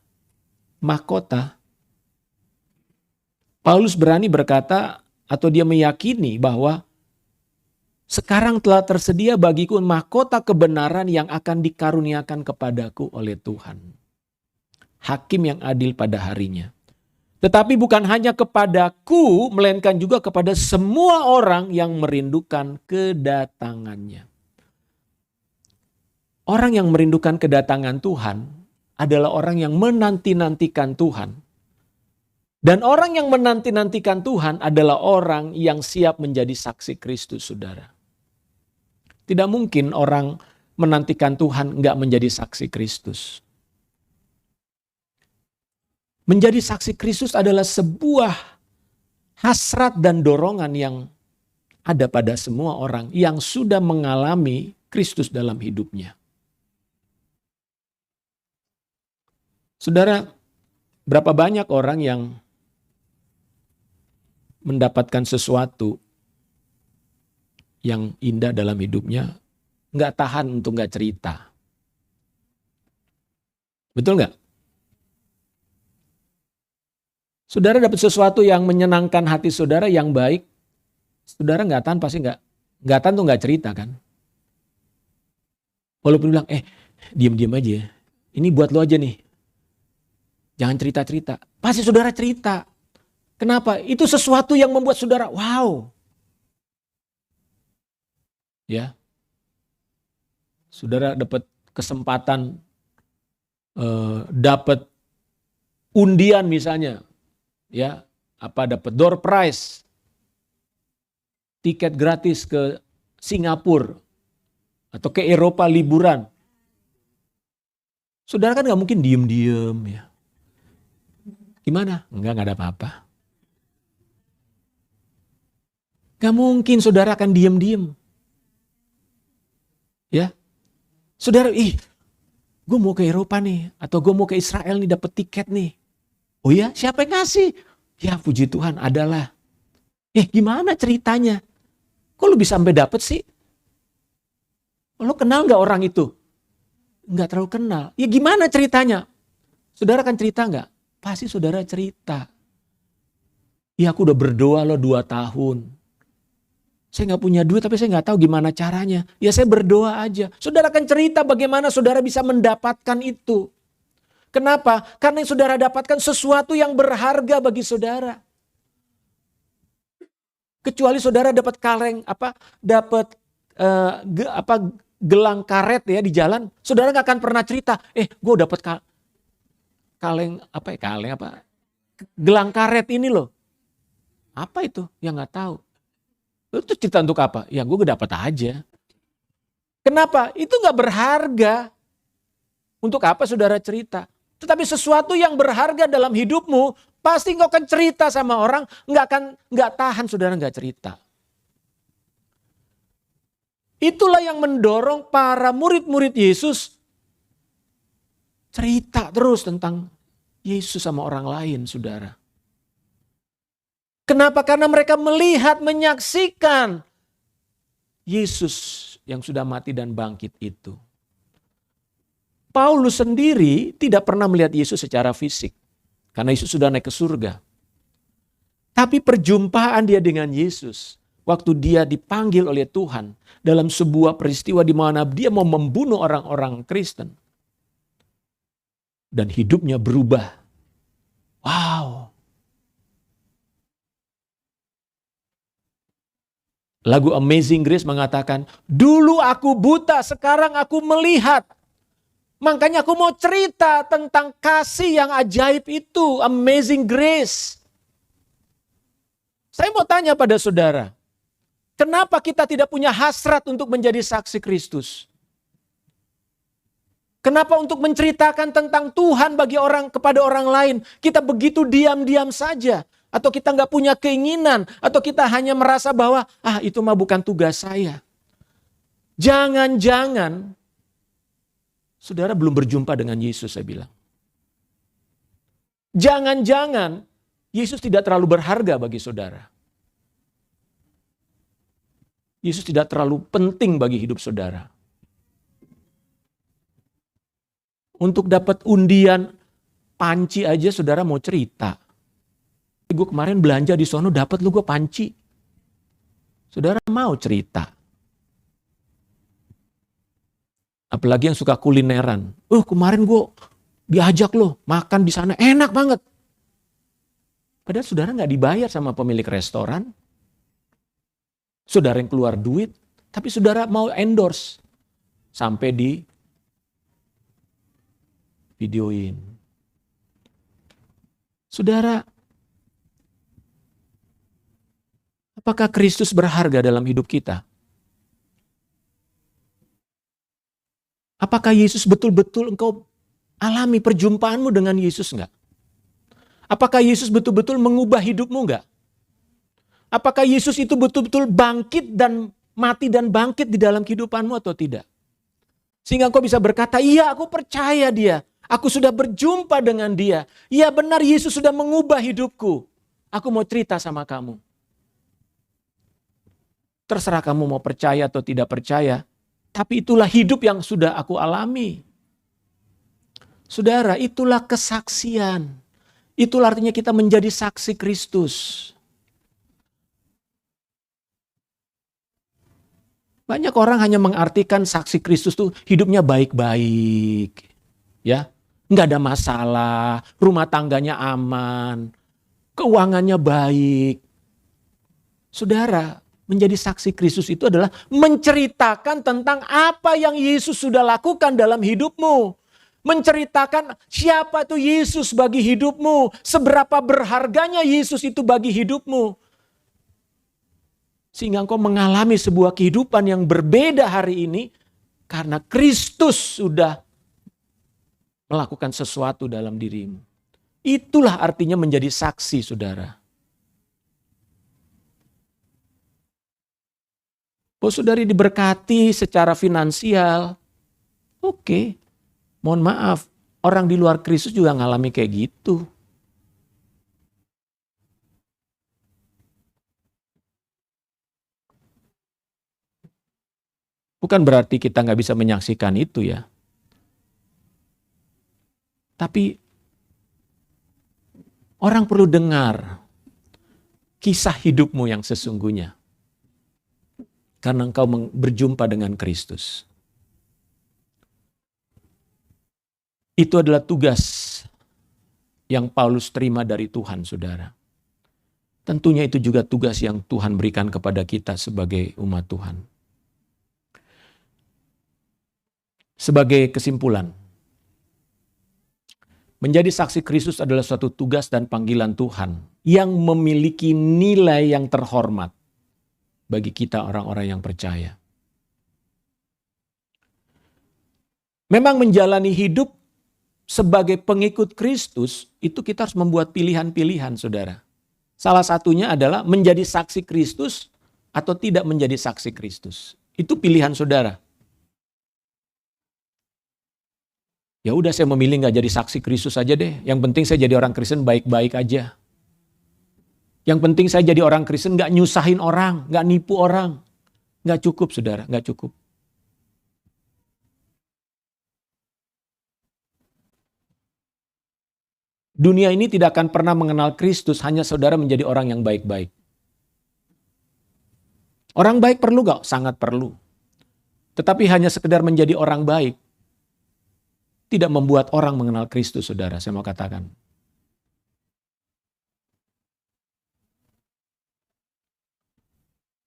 Paulus berani berkata atau dia meyakini bahwa Sekarang telah tersedia bagiku mahkota kebenaran yang akan dikaruniakan kepadaku oleh Tuhan. Hakim yang adil pada harinya. Tetapi bukan hanya kepadaku, melainkan juga kepada semua orang yang merindukan kedatangannya. Orang yang merindukan kedatangan Tuhan adalah orang yang menanti-nantikan Tuhan. Dan orang yang menanti-nantikan Tuhan adalah orang yang siap menjadi saksi Kristus, saudara. Tidak mungkin orang menantikan Tuhan enggak menjadi saksi Kristus. Menjadi saksi Kristus adalah sebuah hasrat dan dorongan yang ada pada semua orang yang sudah mengalami Kristus dalam hidupnya. Saudara, berapa banyak orang yang mendapatkan sesuatu yang indah dalam hidupnya, nggak tahan untuk nggak cerita. Betul nggak? Saudara dapat sesuatu yang menyenangkan hati saudara yang baik, saudara nggak tahan, pasti nggak tahan tuh nggak cerita kan? Walaupun bilang, diam-diam aja, ini buat lo aja nih, jangan cerita-cerita. Pasti saudara cerita. Kenapa? Itu sesuatu yang membuat saudara, wow. Ya, saudara dapat kesempatan, dapat undian misalnya. Ya, dapat door prize, tiket gratis ke Singapura atau ke Eropa liburan. Saudara kan nggak mungkin diem-diem ya. Gimana? Enggak ada apa-apa. Nggak mungkin saudara akan diem-diem. Ya, saudara, gue mau ke Eropa nih, atau gue mau ke Israel nih, dapat tiket nih. Oh ya, siapa yang ngasih? Ya puji Tuhan adalah. Gimana ceritanya? Kok lu bisa sampai dapet sih? Lo kenal gak orang itu? Nggak terlalu kenal. Ya gimana ceritanya? Saudara kan cerita nggak? Pasti saudara cerita. Ya aku udah berdoa lo 2 tahun. Saya nggak punya duit tapi saya nggak tahu gimana caranya. Ya saya berdoa aja. Saudara kan cerita bagaimana saudara bisa mendapatkan itu. Kenapa? Karena yang saudara dapatkan sesuatu yang berharga bagi saudara. Kecuali saudara dapat gelang karet ya di jalan, saudara nggak akan pernah cerita, gue dapat gelang karet ini loh. Apa itu? Yang nggak tahu. Itu cerita untuk apa? Ya gue dapat aja. Kenapa? Itu nggak berharga. Untuk apa saudara cerita? Tetapi sesuatu yang berharga dalam hidupmu, pasti engkau akan cerita sama orang, nggak tahan saudara nggak cerita. Itulah yang mendorong para murid-murid Yesus cerita terus tentang Yesus sama orang lain, saudara. Kenapa? Karena mereka melihat, menyaksikan Yesus yang sudah mati dan bangkit itu. Paulus sendiri tidak pernah melihat Yesus secara fisik. Karena Yesus sudah naik ke surga. Tapi perjumpaan dia dengan Yesus, waktu dia dipanggil oleh Tuhan dalam sebuah peristiwa di mana dia mau membunuh orang-orang Kristen. Dan hidupnya berubah. Wow. Lagu Amazing Grace mengatakan, dulu aku buta, sekarang aku melihat. Makanya aku mau cerita tentang kasih yang ajaib itu, Amazing Grace. Saya mau tanya pada saudara, kenapa kita tidak punya hasrat untuk menjadi saksi Kristus? Kenapa untuk menceritakan tentang Tuhan kepada orang lain, kita begitu diam-diam saja? Atau kita nggak punya keinginan, atau kita hanya merasa bahwa, itu mah bukan tugas saya. Jangan-jangan, saudara belum berjumpa dengan Yesus, saya bilang. Jangan-jangan Yesus tidak terlalu berharga bagi saudara. Yesus tidak terlalu penting bagi hidup saudara. Untuk dapat undian panci aja saudara mau cerita. Gue kemarin belanja di sono dapat gue panci. Saudara mau cerita. Apalagi yang suka kulineran. Kemarin gue diajak loh makan di sana, enak banget. Padahal saudara nggak dibayar sama pemilik restoran. Saudara yang keluar duit, tapi saudara mau endorse. Sampai di videoin. Saudara, apakah Kristus berharga dalam hidup kita? Apakah Yesus betul-betul engkau alami perjumpaanmu dengan Yesus enggak? Apakah Yesus betul-betul mengubah hidupmu enggak? Apakah Yesus itu betul-betul bangkit dan mati dan bangkit di dalam kehidupanmu atau tidak? Sehingga engkau bisa berkata, iya aku percaya dia. Aku sudah berjumpa dengan dia. Iya benar Yesus sudah mengubah hidupku. Aku mau cerita sama kamu. Terserah kamu mau percaya atau tidak percaya. Tapi itulah hidup yang sudah aku alami. Saudara, itulah kesaksian. Itulah artinya kita menjadi saksi Kristus. Banyak orang hanya mengartikan saksi Kristus tuh hidupnya baik-baik. Ya, nggak ada masalah, rumah tangganya aman, keuangannya baik. Saudara, menjadi saksi Kristus itu adalah menceritakan tentang apa yang Yesus sudah lakukan dalam hidupmu. Menceritakan siapa itu Yesus bagi hidupmu. Seberapa berharganya Yesus itu bagi hidupmu. Sehingga engkau mengalami sebuah kehidupan yang berbeda hari ini. Karena Kristus sudah melakukan sesuatu dalam dirimu. Itulah artinya menjadi saksi, saudara. Saudari diberkati secara finansial. Oke. Mohon maaf, orang di luar Kristus juga ngalami kayak gitu. Bukan berarti kita nggak bisa menyaksikan itu ya. Tapi orang perlu dengar kisah hidupmu yang sesungguhnya. Karena engkau berjumpa dengan Kristus. Itu adalah tugas yang Paulus terima dari Tuhan, saudara. Tentunya itu juga tugas yang Tuhan berikan kepada kita sebagai umat Tuhan. Sebagai kesimpulan, menjadi saksi Kristus adalah suatu tugas dan panggilan Tuhan yang memiliki nilai yang terhormat bagi kita orang-orang yang percaya. Memang menjalani hidup sebagai pengikut Kristus, itu kita harus membuat pilihan-pilihan, saudara. Salah satunya adalah menjadi saksi Kristus atau tidak menjadi saksi Kristus. Itu pilihan saudara. Ya udah saya memilih gak jadi saksi Kristus aja deh. Yang penting saya jadi orang Kristen baik-baik aja. Yang penting saya jadi orang Kristen gak nyusahin orang, gak nipu orang. Gak cukup, saudara, gak cukup. Dunia ini tidak akan pernah mengenal Kristus hanya saudara menjadi orang yang baik-baik. Orang baik perlu gak? Sangat perlu. Tetapi hanya sekedar menjadi orang baik tidak membuat orang mengenal Kristus, saudara. Saya mau katakan.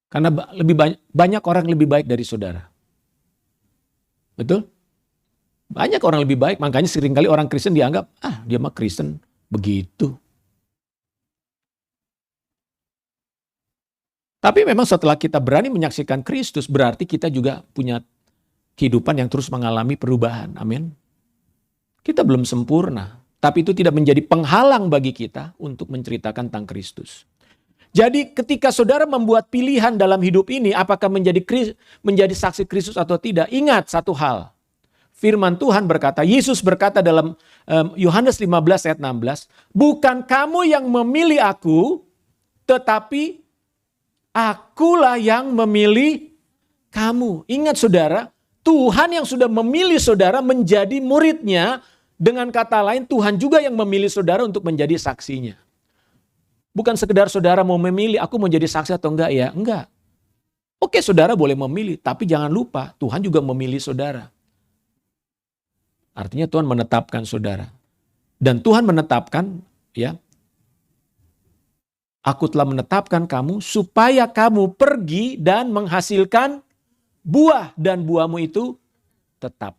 Karena banyak orang lebih baik dari saudara. Betul? Banyak orang lebih baik, makanya seringkali orang Kristen dianggap, dia mah Kristen, begitu. Tapi memang setelah kita berani menyaksikan Kristus, berarti kita juga punya kehidupan yang terus mengalami perubahan. Amin. Kita belum sempurna, tapi itu tidak menjadi penghalang bagi kita untuk menceritakan tentang Kristus. Jadi ketika saudara membuat pilihan dalam hidup ini, apakah menjadi saksi Kristus atau tidak, ingat satu hal. Firman Tuhan berkata, Yesus berkata dalam Yohanes 15 ayat 16, bukan kamu yang memilih aku, tetapi akulah yang memilih kamu. Ingat saudara, Tuhan yang sudah memilih saudara menjadi muridnya, dengan kata lain Tuhan juga yang memilih saudara untuk menjadi saksinya. Bukan sekedar saudara mau memilih, aku mau jadi saksi atau enggak ya, enggak. Oke saudara boleh memilih, tapi jangan lupa Tuhan juga memilih saudara. Artinya Tuhan menetapkan saudara. Dan Tuhan menetapkan, ya, aku telah menetapkan kamu supaya kamu pergi dan menghasilkan buah, dan buahmu itu tetap.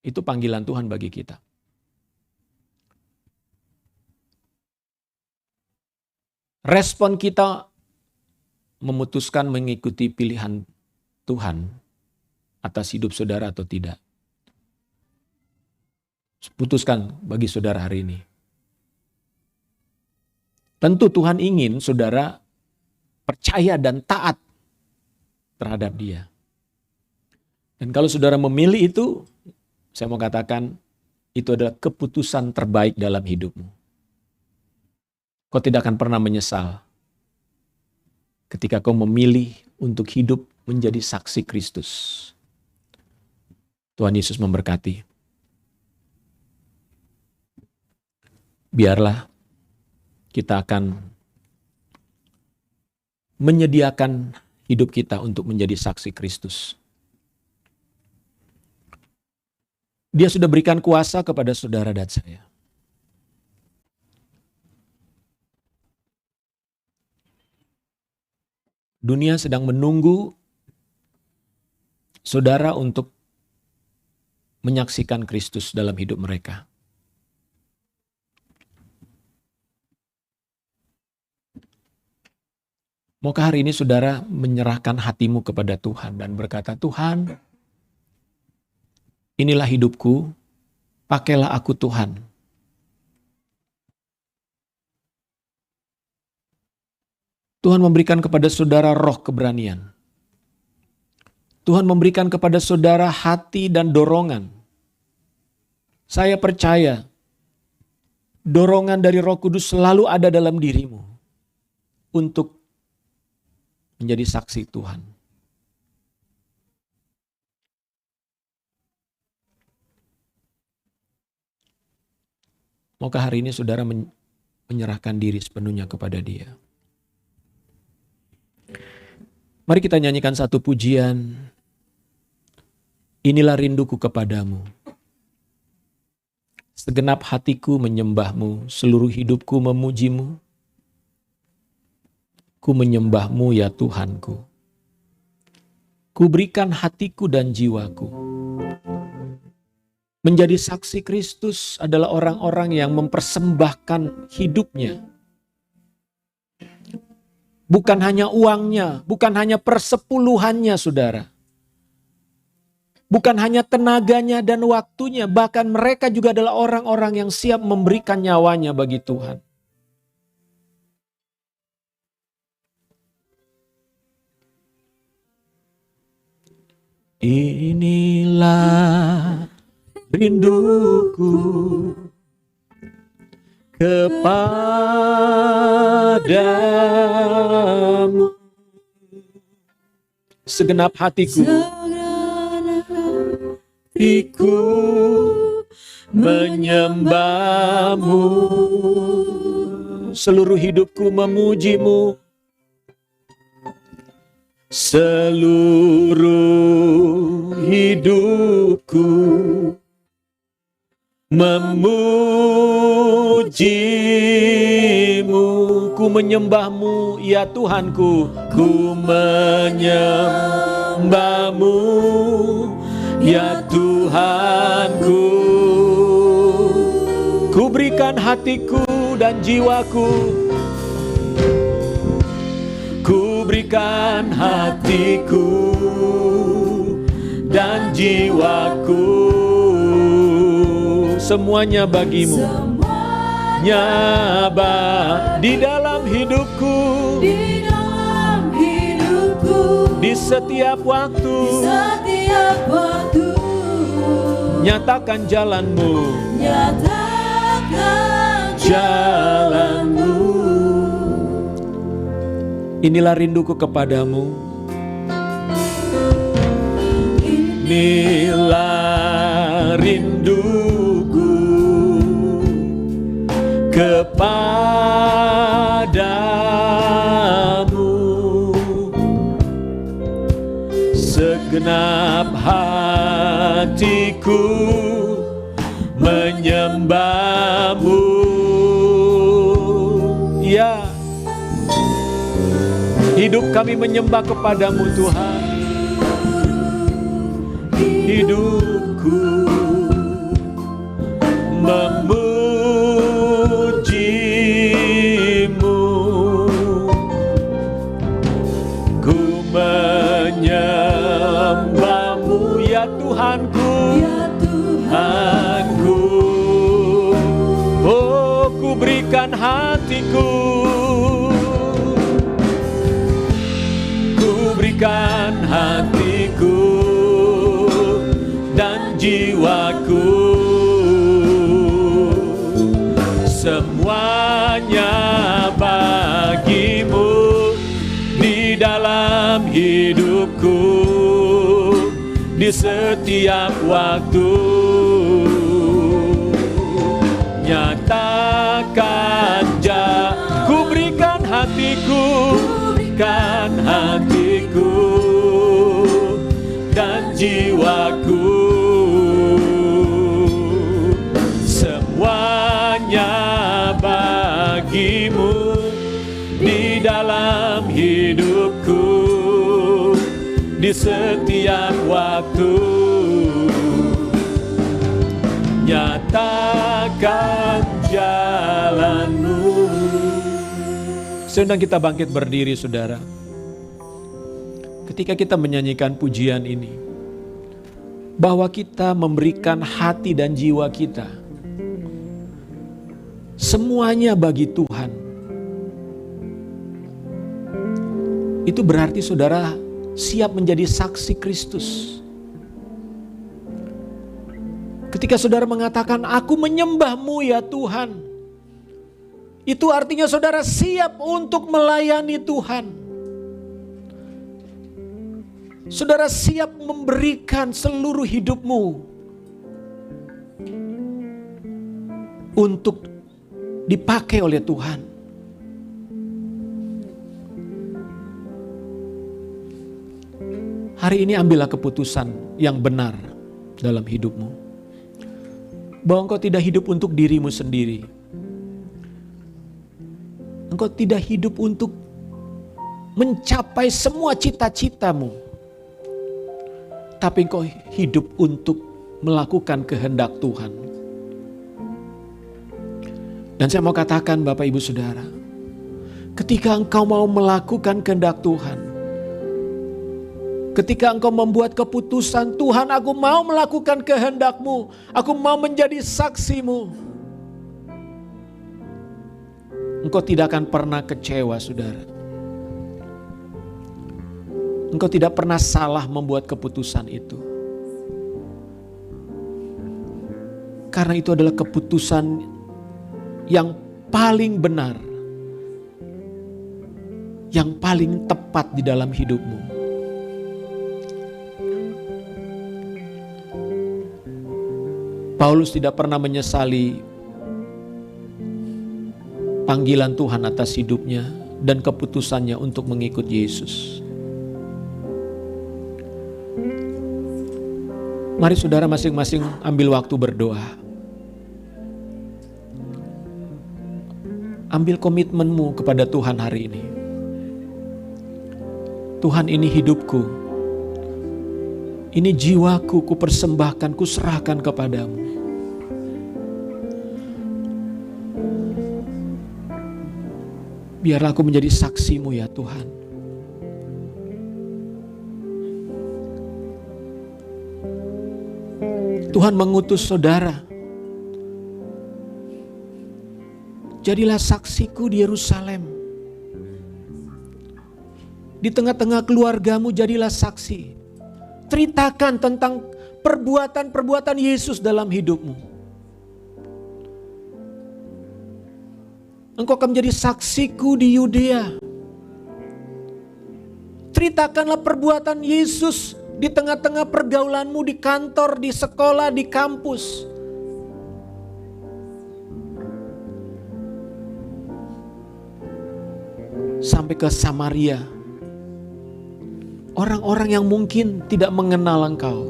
Itu panggilan Tuhan bagi kita. Respon kita memutuskan mengikuti pilihan Tuhan atas hidup saudara atau tidak. Putuskan bagi saudara hari ini. Tentu Tuhan ingin saudara percaya dan taat terhadap Dia. Dan kalau saudara memilih itu, saya mau katakan itu adalah keputusan terbaik dalam hidupmu. Kau tidak akan pernah menyesal ketika kau memilih untuk hidup menjadi saksi Kristus. Tuhan Yesus memberkati. Biarlah kita akan menyediakan hidup kita untuk menjadi saksi Kristus. Dia sudah berikan kuasa kepada saudara dan saya. Dunia sedang menunggu saudara untuk menyaksikan Kristus dalam hidup mereka. Maukah hari ini saudara menyerahkan hatimu kepada Tuhan dan berkata, Tuhan, inilah hidupku, pakailah aku Tuhan. Tuhan memberikan kepada saudara roh keberanian. Tuhan memberikan kepada saudara hati dan dorongan. Saya percaya dorongan dari Roh Kudus selalu ada dalam dirimu untuk menjadi saksi Tuhan. Maukah hari ini saudara menyerahkan diri sepenuhnya kepada Dia? Mari kita nyanyikan satu pujian. Inilah rinduku kepadamu. Segenap hatiku menyembahmu, seluruh hidupku memujimu. Ku menyembahmu ya Tuhanku. Ku berikan hatiku dan jiwaku. Menjadi saksi Kristus adalah orang-orang yang mempersembahkan hidupnya. Bukan hanya uangnya, bukan hanya persepuluhannya saudara. Bukan hanya tenaganya dan waktunya, bahkan mereka juga adalah orang-orang yang siap memberikan nyawanya bagi Tuhan. Inilah rinduku kepadamu, segenap hatiku menyembahmu, seluruh hidupku memujimu, seluruh hidupku memujimu. Ku menyembahmu ya Tuhanku, ku menyembahmu ya Tuhanku. Ku berikan hatiku dan jiwaku, ku berikan hatiku dan jiwaku, semuanya bagimu. Nyaba di dalam hidupku, di setiap waktu, nyatakan jalanmu, jalanmu. Inilah rinduku kepadamu. Inilah rinduku kepadamu, segenap hati hatiku menyembah-Mu. Ya, hidup kami menyembah kepada-Mu Tuhan. Hidupku memuji-Mu, ku menyembah-Mu ya Tuhanku, ya Tuhanku. Oh, ku berikan hatiku, ku berikan hatiku dan jiwaku, semuanya bagi-Mu di dalam hidupku, di setiap waktu. Nyatakan ku berikan hatiku, berikan hatiku dan jiwaku, semuanya bagi-Mu di dalam hidupku, di setiap waktu. Nyatakan jalan-Mu. Sedang kita bangkit berdiri, saudara. Ketika kita menyanyikan pujian ini, bahwa kita memberikan hati dan jiwa kita, semuanya bagi Tuhan. Itu berarti saudara siap menjadi saksi Kristus. Ketika saudara mengatakan, aku menyembah-Mu ya Tuhan, itu artinya saudara siap untuk melayani Tuhan. Saudara siap memberikan seluruh hidupmu untuk dipakai oleh Tuhan. Hari ini ambillah keputusan yang benar dalam hidupmu. Bahwa engkau tidak hidup untuk dirimu sendiri. Engkau tidak hidup untuk mencapai semua cita-citamu. Tapi engkau hidup untuk melakukan kehendak Tuhan. Dan saya mau katakan Bapak Ibu Saudara, ketika engkau mau melakukan kehendak Tuhan, ketika engkau membuat keputusan, Tuhan aku mau melakukan kehendak-Mu, aku mau menjadi saksi-Mu, engkau tidak akan pernah kecewa saudara. Engkau tidak pernah salah membuat keputusan itu. Karena itu adalah keputusan yang paling benar, yang paling tepat di dalam hidupmu. Paulus tidak pernah menyesali panggilan Tuhan atas hidupnya dan keputusannya untuk mengikut Yesus. Mari saudara masing-masing ambil waktu berdoa. Ambil komitmenmu kepada Tuhan hari ini. Tuhan, ini hidupku. Ini jiwaku, ku persembahkan, ku serahkan kepadamu. Biarlah aku menjadi saksimu ya Tuhan. Tuhan mengutus saudara. Jadilah saksiku di Yerusalem. Di tengah-tengah keluargamu jadilah saksi. Ceritakan tentang perbuatan-perbuatan Yesus dalam hidupmu. Engkau akan menjadi saksiku di Yudea. Ceritakanlah perbuatan Yesus di tengah-tengah pergaulanmu, di kantor, di sekolah, di kampus. Sampai ke Samaria. Orang-orang yang mungkin tidak mengenal engkau.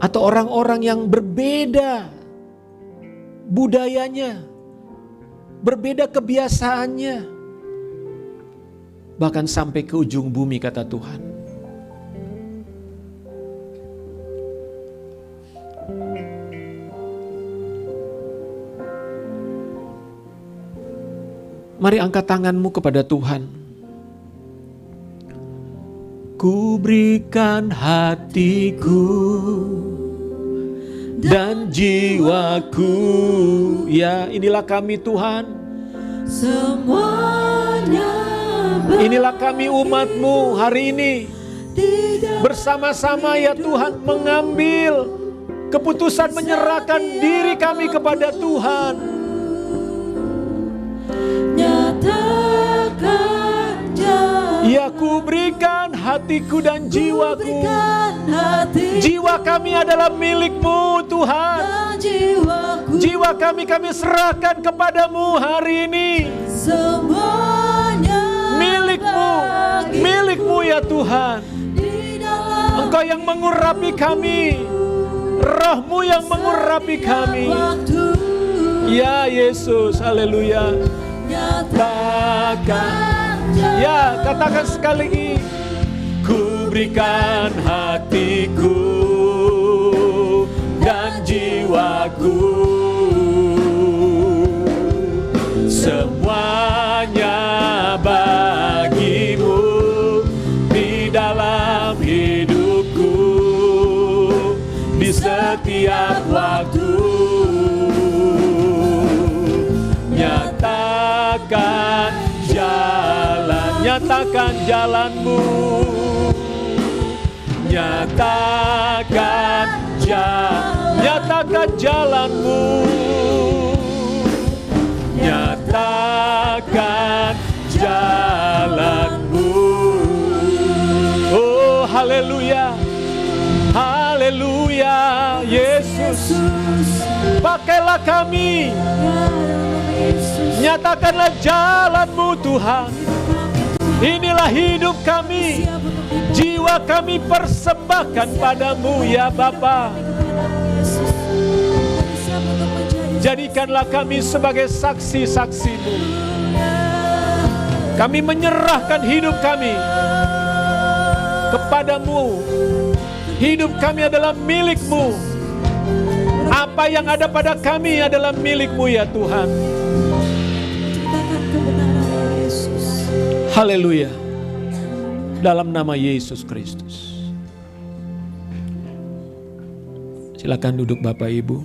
atau orang-orang yang berbeda budayanya, berbeda kebiasaannya, bahkan sampai ke ujung bumi kata Tuhan. Mari angkat tanganmu kepada Tuhan. Ku berikan hatiku dan jiwaku. Ya, inilah kami Tuhan. Semuanya inilah kami umat-Mu hari ini. Bersama-sama ya Tuhan mengambil keputusan menyerahkan diri kami kepada Tuhan. Nyatakan Ya, ku berikan hatiku dan jiwaku. Jiwa kami adalah milik-Mu Tuhan. Jiwa kami serahkan kepadamu hari ini. Semuanya milik-Mu ya Tuhan. Engkau yang mengurapi kami, Roh-Mu yang mengurapi kami. Ya Yesus, haleluya. Nyatakan. Ya, katakan sekali lagi. Ku berikan hatiku dan jiwaku, semuanya bagi-Mu di dalam hidupku, di setiap waktu. Nyatakan jalan-Mu, nyatakan jalan-Mu, nyatakan jalan-Mu. Oh haleluya, haleluya Yesus, pakailah kami, nyatakanlah jalan-Mu Tuhan. Inilah hidup kami, jiwa kami persembahkan padamu ya Bapa. Jadikanlah kami sebagai saksi-saksi-Mu. Kami menyerahkan hidup kami kepadamu. Hidup kami adalah milik-Mu. Apa yang ada pada kami adalah milik-Mu ya Tuhan. Haleluya. Dalam nama Yesus Kristus. Silakan duduk Bapak Ibu.